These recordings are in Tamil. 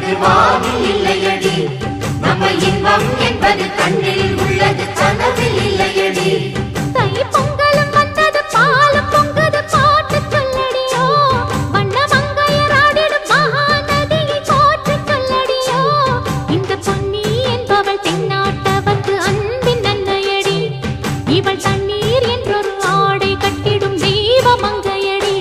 என்பது வானில் இல்லையடி, நம்ம இன்பம் என்பது கண்ணில் உள்ளது கனவில் இல்லையடி. தை பொங்கலும் வந்தது பாலும் பொங்குது பாட்டு சொல்லடியோ, வண்ண மங்கையராடிடும் மகாநதியை போற்று சொல்லடியோ. இந்த பொன்னி என்பவள் தென்னாட்டவர்க்கு அன்பின் அன்னையடி, இவள் தண்ணீர் என்றொரு ஆடை கட்டிடும் தெய்வ மங்கையடி.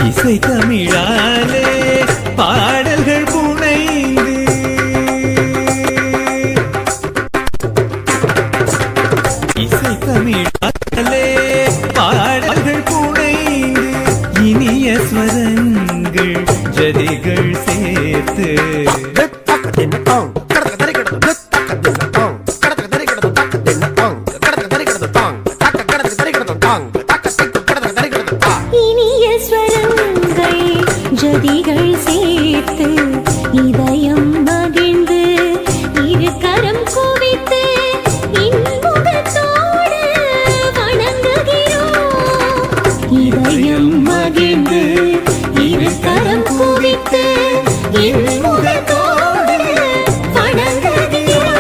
இசை தமிழாலே பாடல்கள் புனைந்து, இசை தமிழாலே பாடல்கள் புனைந்து, இனிய ஸ்வரங்கள் ஜதிகள் சேர்த்து இனிய ஸ்வரங்கள் ஜதிகள் சேர்த்து இதயம் மகிழ்ந்து இரு கரம் குவித்து இன்புகத்தோடு வணங்குகிறோம். இதயம் மகிழ்ந்து இரு கரம் குவித்து இன்புகத்தோடு வணங்குகிறோம்.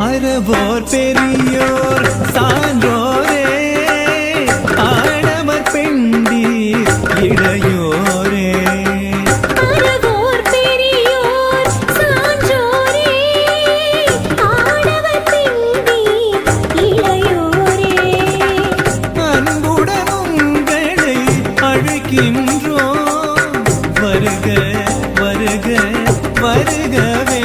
அறவோர் பெரியோர் சான்றோரே, ஆடவர் பெண்டீர் இளையோரே, அறவோர் பெரியோர் சான்றோரே, ஆடவர் பெண்டீர் இளையோரே. அன்புடன் உங்களை அழைக்கின்றோம், வருக வருக வருகவே.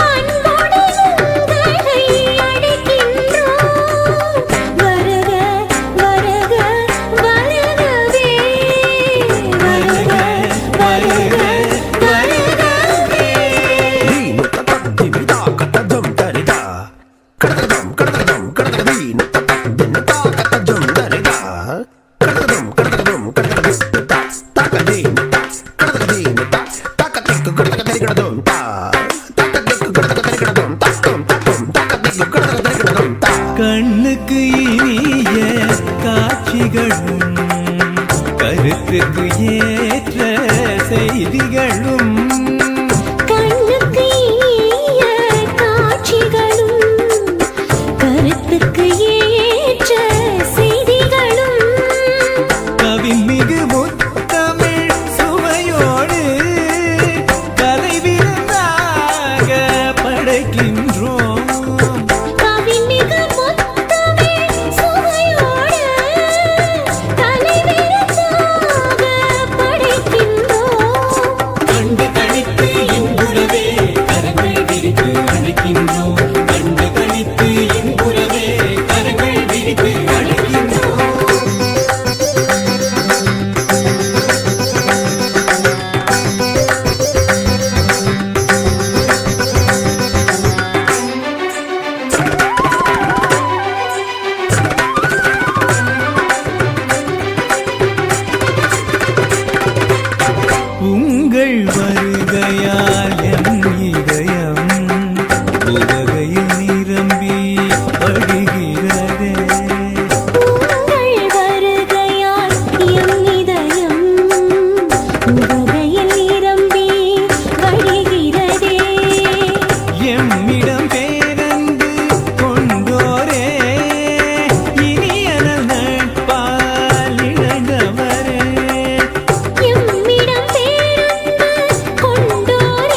அன்புடன் உங்களை அழைக்கின்றோம், வருக வருக வருகவே. வருக வருக வருகவே. கண்ணுக்கு இனிய காட்சிகளும் கருத்துக்கு ஏற்ற செய்திகளும், கண்ணுக்கு இனிய காட்சிகளும் கருத்துக்கு ஏற்ற செய்திகளும், கவிமிகு முத்தமிழ் சுவையோடு கலைவிருந்தாக படைக்கின்றோம். கவிமிகு முத்தமிழ் சுவையோடு கலைவிருந்தாக படைக்கின்றோம். கண்டு கழித்து இன்புறவே கரங்கள் விரித்து அழைக்கின்றோம், கண்டு கழித்து இன்புறவே கரங்கள் விரித்து அழைக்கின்றோம். உங்கள் வருகையால் என் இதயம் உலகையில் நிரம்பி வழிகிறதே. உங்கள் வருகையால் எம் இதயம் உவகையில் நிரம்பி வழிகிறதே. எம்மிடம் பேரன்பு கொண்டோரே, இனியன நட்பால் இழந்தவரே, எம்மிடம் பேரன்பு கொண்டோரே,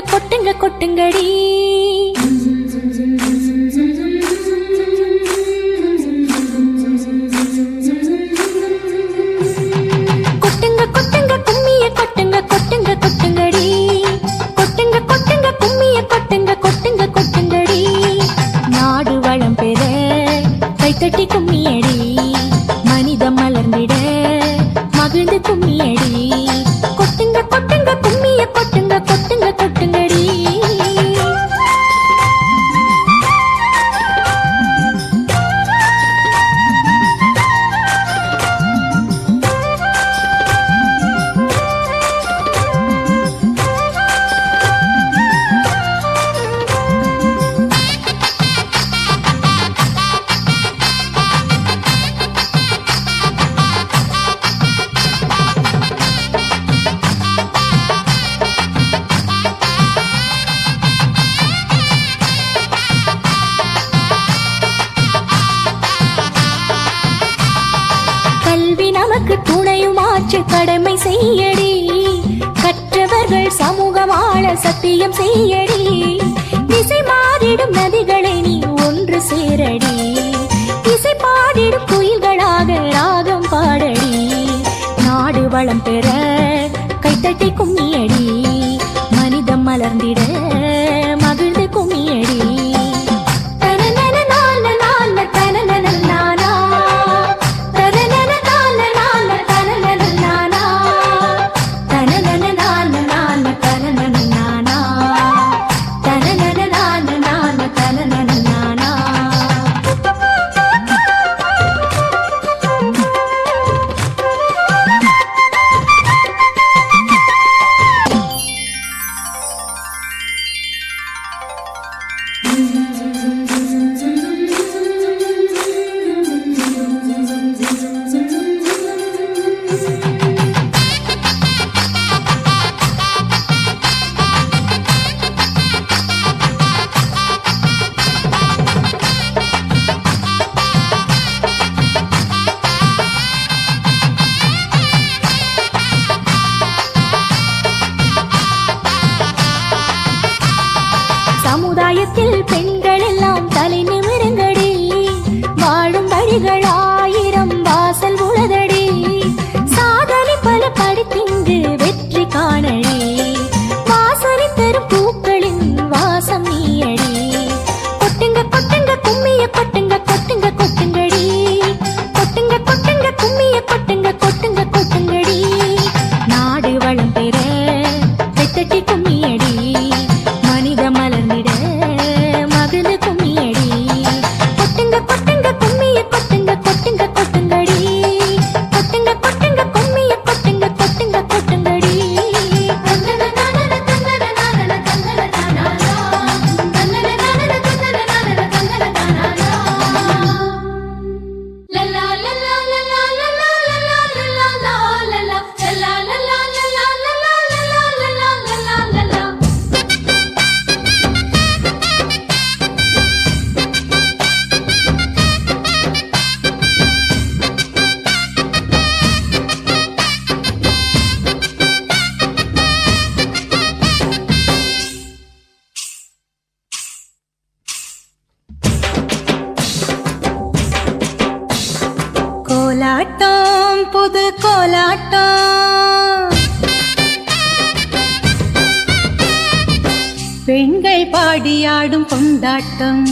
கொட்டுங்க கொட்டுங்க கொட்டுங்கடி கொட்டுங்க கொட்டுங்க கும்மிய கொட்டுங்க கொட்டுங்க கொட்டுங்கடி கொட்டுங்க கொட்டுங்க கும்மிய கொட்டுங்க கொட்டுங்க கொட்டுங்கடி நாடு வளம் பெற கைத்தட்டி கும்மியடி மனிதம் மலர்ந்திட மகிழ்ந்து கும்மியடி கொட்டுங்க கொட்டுங்க கும்மிய கொட்டுங்க கொட்டுங்க கொட்டுங்கடி கல்வி நமக்கு துணையுமாற்று கடமை செய்யடி கற்றவர்கள் சமூகம் ஆள சத்தியம் செய்யடி திசை மாறிடும் நதிகளை நீ ஒன்று சேரடி இசை பாடிடும் குயில்களாக ராகம் பாடடி நாடு வளம் பெற கைத்தட்டி கும்மியடி மனிதம் மலர்ந்திட மகிழ்ந்து கும்மியடி சமுதாயத்தில் பெண்கள் எல்லாம் தலை நிமிருங்கடி வாழும் வழிகள் ஆயிரம் வாசல் உளதடி சாதனை பல படித்திங்கு வெற்றி காணடி வாசனை தரும் பூக்களின் வாசம் நீயடி கொட்டுங்க கொட்டுங்க கும்மிய கொட்டுங்க கொட்டுங்க கொட்டுங்கடி கொட்டுங்க கொட்டுங்க கும்மிய கொட்டுங்க கொட்டுங்க கொட்டுங்கடி நாடு வளம் பெற வெத்தட்டி கும்மியடி மனித மலர்ந்திட மகிழ்ந்து கும்மியடி கொட்டுங்க கொட்டுங்க கும்மிய கொட்டுங்க கொட்டுங்க கொட்டுங்கடி கொட்டுங்க கொட்டுங்க கும்மிய கொட்டுங்க கொட்டுங்க கொட்டுங்கடி கோலாட்டம் புது கோலாட்டம் பெண்கள் பாடியாடும் கொண்டாட்டம்